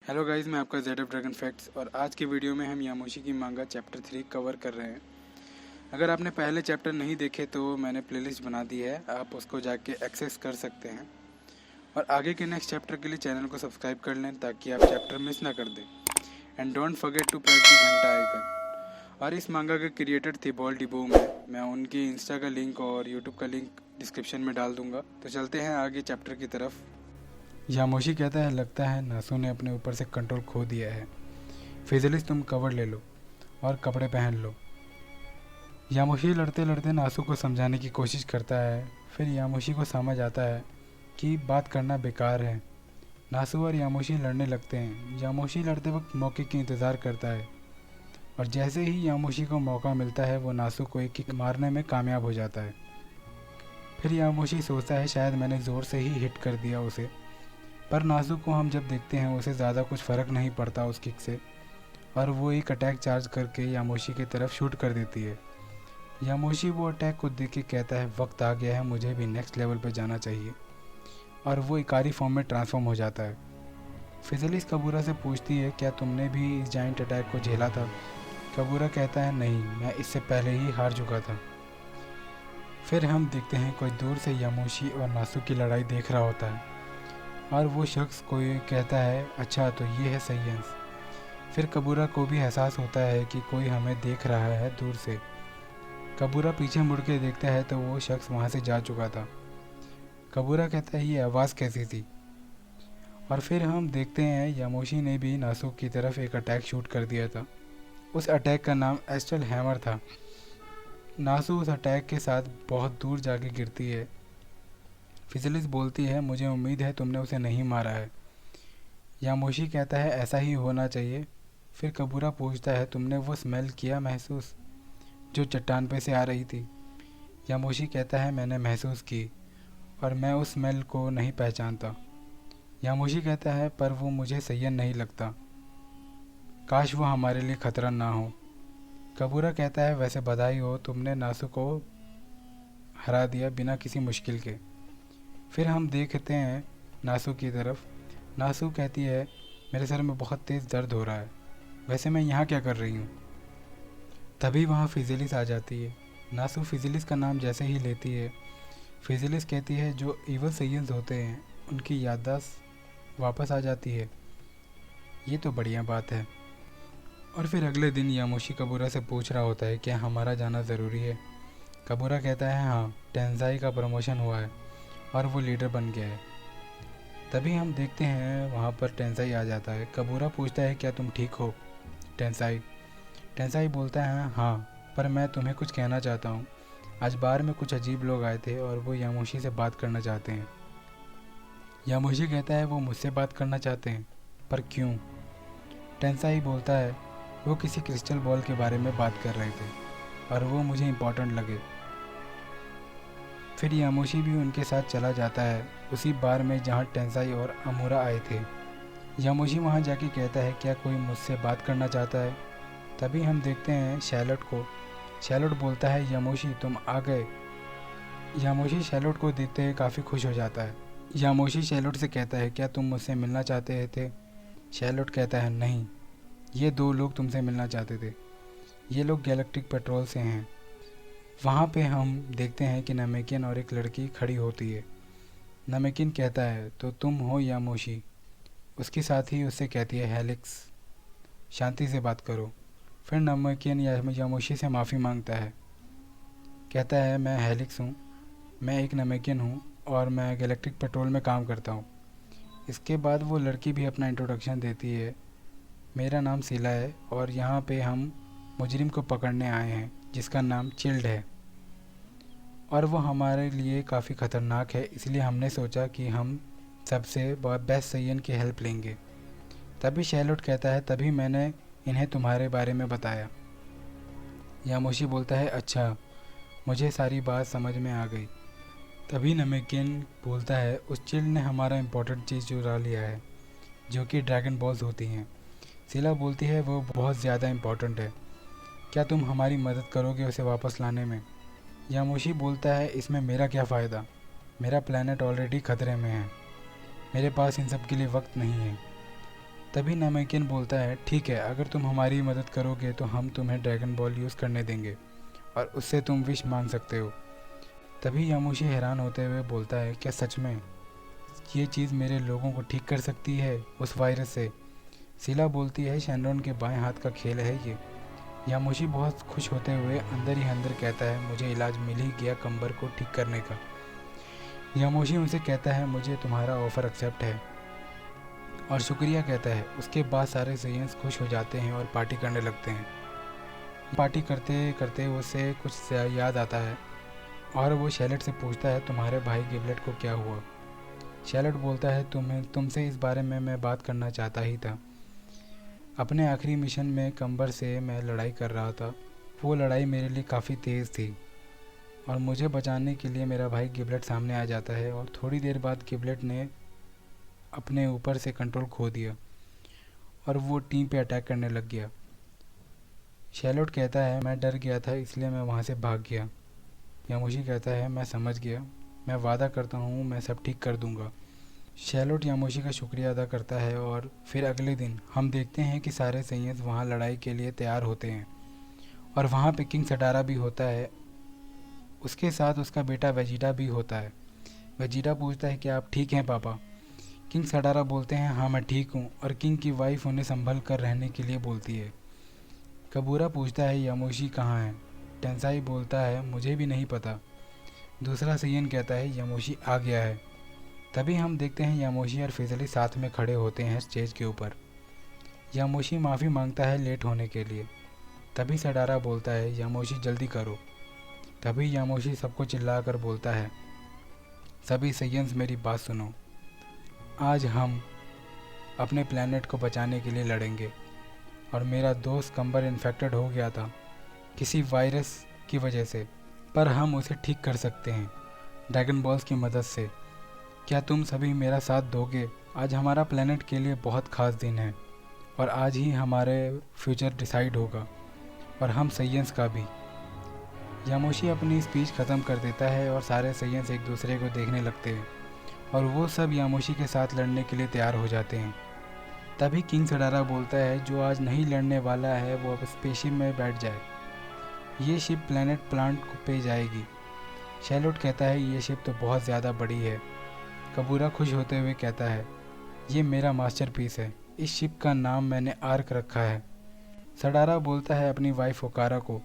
Hello guys, मैं आपका ZF dragon facts और आज की वीडियो में हम यामोशी की मांगा चैप्टर 3 कवर कर रहे हैं। अगर आपने पहले चैप्टर नहीं देखे तो मैंने प्लेलिस्ट बना दी है, आप उसको जाके एक्सेस कर सकते हैं और आगे के नेक्स्ट चैप्टर के लिए चैनल को सब्सक्राइब कर लें ताकि आप चैप्टर मिस ना कर दें। And don't forget to press the घंटा आइकन। और इस मांगा के क्रिएटर थे बॉल डिबो में, मैं उनकी इंस्टा का लिंक और यूट्यूब का लिंक डिस्क्रिप्शन में डाल दूँगा। तो चलते हैं आगे चैप्टर की तरफ। यामोशी कहता है, लगता है नासू ने अपने ऊपर से कंट्रोल खो दिया है। फिजलिस, तुम कवर ले लो और कपड़े पहन लो। यामोशी लड़ते लड़ते नासू को समझाने की कोशिश करता है। फिर यामोशी को समझ आता है कि बात करना बेकार है। नासू और यामोशी लड़ने लगते हैं। यामोशी लड़ते वक्त मौके की इंतज़ार करता है और जैसे ही यामोशी को मौका मिलता है वो नासू को एक किक मारने में कामयाब हो जाता है। फिर यामोशी सोचता है शायद मैंने ज़ोर से ही हिट कर दिया उसे, पर नासू को हम जब देखते हैं उसे ज़्यादा कुछ फ़र्क नहीं पड़ता उस किक से और वो एक अटैक चार्ज करके यामोशी की तरफ शूट कर देती है। यामोशी वो अटैक को देख के कहता है, वक्त आ गया है, मुझे भी नेक्स्ट लेवल पर जाना चाहिए, और वो इकारी फॉर्म में ट्रांसफॉर्म हो जाता है। फिजलिस कबूरा से पूछती है, क्या तुमने भी इस जाइंट अटैक को झेला था? कबूरा कहता है, नहीं, मैं इससे पहले ही हार चुका था। फिर हम देखते हैं कोई दूर से यामोशी और नासू की लड़ाई देख रहा होता है और वो शख्स कोई कहता है, अच्छा तो ये है साइंस। फिर कबूरा को भी एहसास होता है कि कोई हमें देख रहा है दूर से। कबूरा पीछे मुड़ के देखता है तो वो शख्स वहाँ से जा चुका था। कबूरा कहता है, ये आवाज़ कैसी थी? और फिर हम देखते हैं यामोशी ने भी नासू की तरफ एक अटैक शूट कर दिया था। उस अटैक का नाम एस्ट्रल हैमर था। नासू उस अटैक के साथ बहुत दूर जाके गिरती है। फिजलिस बोलती है, मुझे उम्मीद है तुमने उसे नहीं मारा है। यामोशी कहता है, ऐसा ही होना चाहिए। फिर कबूरा पूछता है, तुमने वो स्मेल किया महसूस जो चट्टान पे से आ रही थी? यामोशी कहता है, मैंने महसूस की और मैं उस स्मेल को नहीं पहचानता। यामोशी कहता है, पर वो मुझे सही नहीं लगता, काश वो हमारे लिए खतरा ना हो। कबूरा कहता है, वैसे बधाई हो, तुमने नासू को हरा दिया बिना किसी मुश्किल के। फिर हम देखते हैं नासू की तरफ। नासू कहती है, मेरे सर में बहुत तेज़ दर्द हो रहा है, वैसे मैं यहाँ क्या कर रही हूँ? तभी वहाँ फिजिलिस आ जाती है। नासू फिजिलिस का नाम जैसे ही लेती है, फिजिलिस कहती है, जो इवल साइंस होते हैं उनकी याददाश्त वापस आ जाती है। ये तो बढ़िया बात है। और फिर अगले दिन यामोशी कबूरा से पूछ रहा होता है, क्या हमारा जाना ज़रूरी है? कबूरा कहता है, हाँ, टेंसाई का प्रमोशन हुआ है और वो लीडर बन गया है। तभी हम देखते हैं वहाँ पर टेंसाई आ जाता है। कबूरा पूछता है, क्या तुम ठीक हो टेंसाई? टेंसाई बोलता है, हाँ, पर मैं तुम्हें कुछ कहना चाहता हूँ। आज बार में कुछ अजीब लोग आए थे और वो यामोशी से बात करना चाहते हैं। यामोशी कहता है, वो मुझसे बात करना चाहते हैं, पर क्यों? टेंसाई बोलता है, वो किसी क्रिस्टल बॉल के बारे में बात कर रहे थे और वो मुझे इम्पोर्टेंट लगे। फिर यामोशी भी उनके साथ चला जाता है उसी बार में जहाँ टेंसाई और अमूरा आए थे। यामोशी वहाँ जाके कहता है, क्या कोई मुझसे बात करना चाहता है? तभी हम देखते हैं शैलोट को। शैलोट बोलता है, यामोशी तुम आ गए। यामोशी शैलोट को देखते हुए काफ़ी खुश हो जाता है। यामोशी शैलोट से कहता है, क्या तुम मुझसे मिलना चाहते थे? शैलोट कहता है, नहीं, ये दो लोग तुमसे मिलना चाहते थे, ये लोग गैलेक्टिक पेट्रोल से हैं। वहाँ पे हम देखते हैं कि नमेकिन और एक लड़की खड़ी होती है। नमेकिन कहता है, तो तुम हो यामोशी? उसकी साथी उससे कहती है, हेलिक्स, शांति से बात करो। फिर नमेकिन यामोशी से माफ़ी मांगता है, कहता है, मैं हेलिक्स हूँ, मैं एक नमेकिन हूँ और मैं गैलेक्टिक पेट्रोल में काम करता हूँ। इसके बाद वो लड़की भी अपना इंट्रोडक्शन देती है, मेरा नाम शीला है और यहाँ पे हम मुजरिम को पकड़ने आए हैं जिसका नाम चिल्ड है और वो हमारे लिए काफ़ी ख़तरनाक है, इसलिए हमने सोचा कि हम सबसे बेस्ट सैयन की हेल्प लेंगे। तभी शैलोट कहता है, तभी मैंने इन्हें तुम्हारे बारे में बताया। यामोशी बोलता है, अच्छा, मुझे सारी बात समझ में आ गई। तभी नमेकिन बोलता है, उस चिल्ड ने हमारा इम्पोर्टेंट चीज़ चुरा लिया है जो कि ड्रैगन बॉल्स होती हैं। शीला बोलती है, वो बहुत ज़्यादा इम्पोर्टेंट है, क्या तुम हमारी मदद करोगे उसे वापस लाने में? यामोशी बोलता है, इसमें मेरा क्या फ़ायदा, मेरा प्लैनेट ऑलरेडी खतरे में है, मेरे पास इन सब के लिए वक्त नहीं है। तभी नामेकिन बोलता है, ठीक है, अगर तुम हमारी मदद करोगे तो हम तुम्हें ड्रैगन बॉल यूज़ करने देंगे और उससे तुम विश मांग सकते हो। तभी यामोशी हैरान होते हुए बोलता है, क्या सच में ये चीज़ मेरे लोगों को ठीक कर सकती है उस वायरस से? सीला बोलती है, शेनरॉन के बाएं हाथ का खेल है ये। यामोशी बहुत खुश होते हुए अंदर ही अंदर कहता है, मुझे इलाज मिल ही गया कंबर को ठीक करने का। यामोशी उनसे कहता है, मुझे तुम्हारा ऑफ़र एक्सेप्ट है और शुक्रिया कहता है। उसके बाद सारे सेयंस खुश हो जाते हैं और पार्टी करने लगते हैं। पार्टी करते करते उसे कुछ याद आता है और वो शैलेट से पूछता है, तुम्हारे भाई गिबलेट को क्या हुआ? शैलेट बोलता है, तुमसे इस बारे में मैं बात करना चाहता ही था। अपने आखिरी मिशन में कंबर से मैं लड़ाई कर रहा था। वो लड़ाई मेरे लिए काफ़ी तेज़ थी और मुझे बचाने के लिए मेरा भाई गिबलेट सामने आ जाता है और थोड़ी देर बाद गिबलेट ने अपने ऊपर से कंट्रोल खो दिया और वो टीम पे अटैक करने लग गया। शैलोट कहता है, मैं डर गया था इसलिए मैं वहाँ से भाग गया। यामोशी कहता है, मैं समझ गया, मैं वादा करता हूँ मैं सब ठीक कर दूँगा। शैलोट यामोशी का शुक्रिया अदा करता है और फिर अगले दिन हम देखते हैं कि सारे सेयंस वहाँ लड़ाई के लिए तैयार होते हैं और वहाँ पे किंग सटारा भी होता है। उसके साथ उसका बेटा वेजिटा भी होता है। वेजिटा पूछता है, क्या आप ठीक हैं पापा? किंग सटारा बोलते हैं, हाँ मैं ठीक हूँ, और किंग की वाइफ उन्हें संभल कर रहने के लिए बोलती है। कबूरा पूछता है, यामोशी कहाँ है? टेंसाई बोलता है, मुझे भी नहीं पता। दूसरा सेयन कहता है, यामोशी आ गया है। तभी हम देखते हैं यामोशी और फिजली साथ में खड़े होते हैं स्टेज के ऊपर। यामोशी माफ़ी मांगता है लेट होने के लिए। तभी सटारा बोलता है, यामोशी जल्दी करो। तभी यामोशी सबको चिल्लाकर बोलता है, सभी सेयन्स मेरी बात सुनो, आज हम अपने प्लैनेट को बचाने के लिए लड़ेंगे और मेरा दोस्त कंबर इन्फेक्टेड हो गया था किसी वायरस की वजह से, पर हम उसे ठीक कर सकते हैं ड्रैगन बॉल्स की मदद से। क्या तुम सभी मेरा साथ दोगे? आज हमारा प्लैनेट के लिए बहुत ख़ास दिन है और आज ही हमारे फ्यूचर डिसाइड होगा और हम सेयन्स का भी। यामोशी अपनी स्पीच ख़त्म कर देता है और सारे सेयन्स एक दूसरे को देखने लगते हैं और वो सब यामोशी के साथ लड़ने के लिए तैयार हो जाते हैं। तभी किंग सटारा बोलता है, जो आज नहीं लड़ने वाला है वो अब स्पेसशिप में बैठ जाए, ये शिप प्लैनेट प्लांट पे जाएगी। शैलोट कहता है, ये शिप तो बहुत ज़्यादा बड़ी है। कबूरा खुश होते हुए कहता है, ये मेरा मास्टरपीस है, इस शिप का नाम मैंने आर्क रखा है। सटारा बोलता है अपनी वाइफ ओकारा को,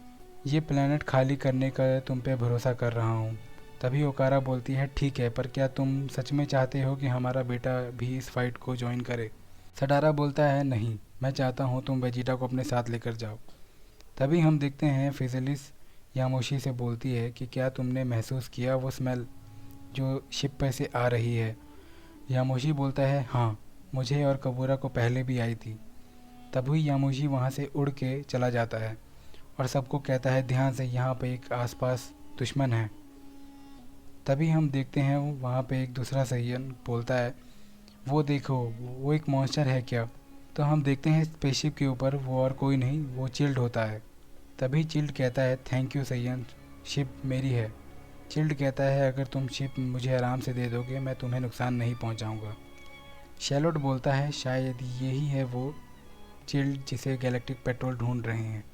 ये प्लैनेट खाली करने का तुम पे भरोसा कर रहा हूँ। तभी ओकारा बोलती है, ठीक है, पर क्या तुम सच में चाहते हो कि हमारा बेटा भी इस फाइट को ज्वाइन करे? सटारा बोलता है, नहीं, मैं चाहता हूँ तुम वेजिटा को अपने साथ लेकर जाओ। तभी हम देखते हैं फिजलिस यामोशी से बोलती है कि क्या तुमने महसूस किया वो स्मेल जो शिप पे से आ रही है? यामोशी बोलता है, हाँ, मुझे और कबूरा को पहले भी आई थी। तभी यामोशी वहाँ से उड़ के चला जाता है और सबको कहता है, ध्यान से, यहाँ पे एक आसपास दुश्मन है। तभी हम देखते हैं वहाँ पे एक दूसरा सेयन बोलता है, वो देखो, वो एक मॉन्स्टर है क्या? तो हम देखते हैं स्पेसशिप के ऊपर वो और कोई नहीं, वो चिल्ड होता है। तभी चिल्ड कहता है, थैंक यू सेयन, शिप मेरी है। चिल्ड कहता है, अगर तुम शिप मुझे आराम से दे दोगे मैं तुम्हें नुकसान नहीं पहुंचाऊंगा। शैलोट बोलता है, शायद यही है वो चिल्ड जिसे गैलेक्टिक पेट्रोल ढूंढ रहे हैं।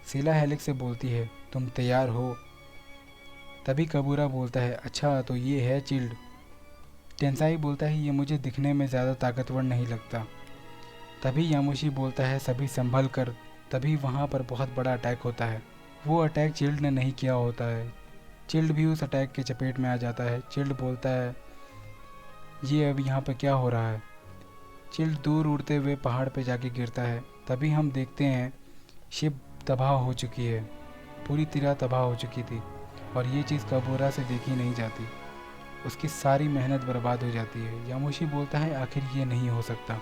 सीला हेलिक्स से बोलती है, तुम तैयार हो? तभी कबूरा बोलता है, अच्छा तो ये है चिल्ड। टेंसाई बोलता है, ये मुझे दिखने में ज़्यादा ताकतवर नहीं लगता। तभी यामोशी बोलता है, सभी संभल कर। तभी वहाँ पर बहुत बड़ा अटैक होता है। वो अटैक चिल्ड ने नहीं किया होता है। चिल्ड भी उस अटैक के चपेट में आ जाता है। चिल्ड बोलता है, ये अब यहाँ पर क्या हो रहा है? चिल्ड दूर उड़ते हुए पहाड़ पे जाके गिरता है। तभी हम देखते हैं शिप तबाह हो चुकी है, पूरी तरह तबाह हो चुकी थी और ये चीज़ कबूरा से देखी नहीं जाती। उसकी सारी मेहनत बर्बाद हो जाती है। यामोशी बोलता है, आखिर ये नहीं हो सकता।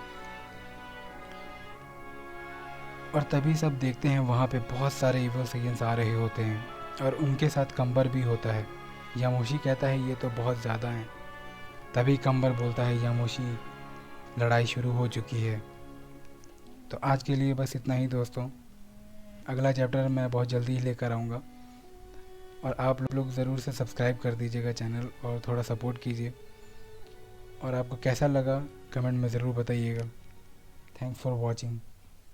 और तभी सब देखते हैं वहाँ पे बहुत सारे इवल सेयन्स आ रहे होते हैं और उनके साथ कंबर भी होता है। यामोशी कहता है, ये तो बहुत ज़्यादा हैं। तभी कंबर बोलता है, यामोशी, लड़ाई शुरू हो चुकी है। तो आज के लिए बस इतना ही दोस्तों। अगला चैप्टर मैं बहुत जल्दी ही लेकर आऊँगा और आप लोग ज़रूर से सब्सक्राइब कर दीजिएगा चैनल और थोड़ा सपोर्ट कीजिए। और आपको कैसा लगा कमेंट में ज़रूर बताइएगा। Thanks for watching.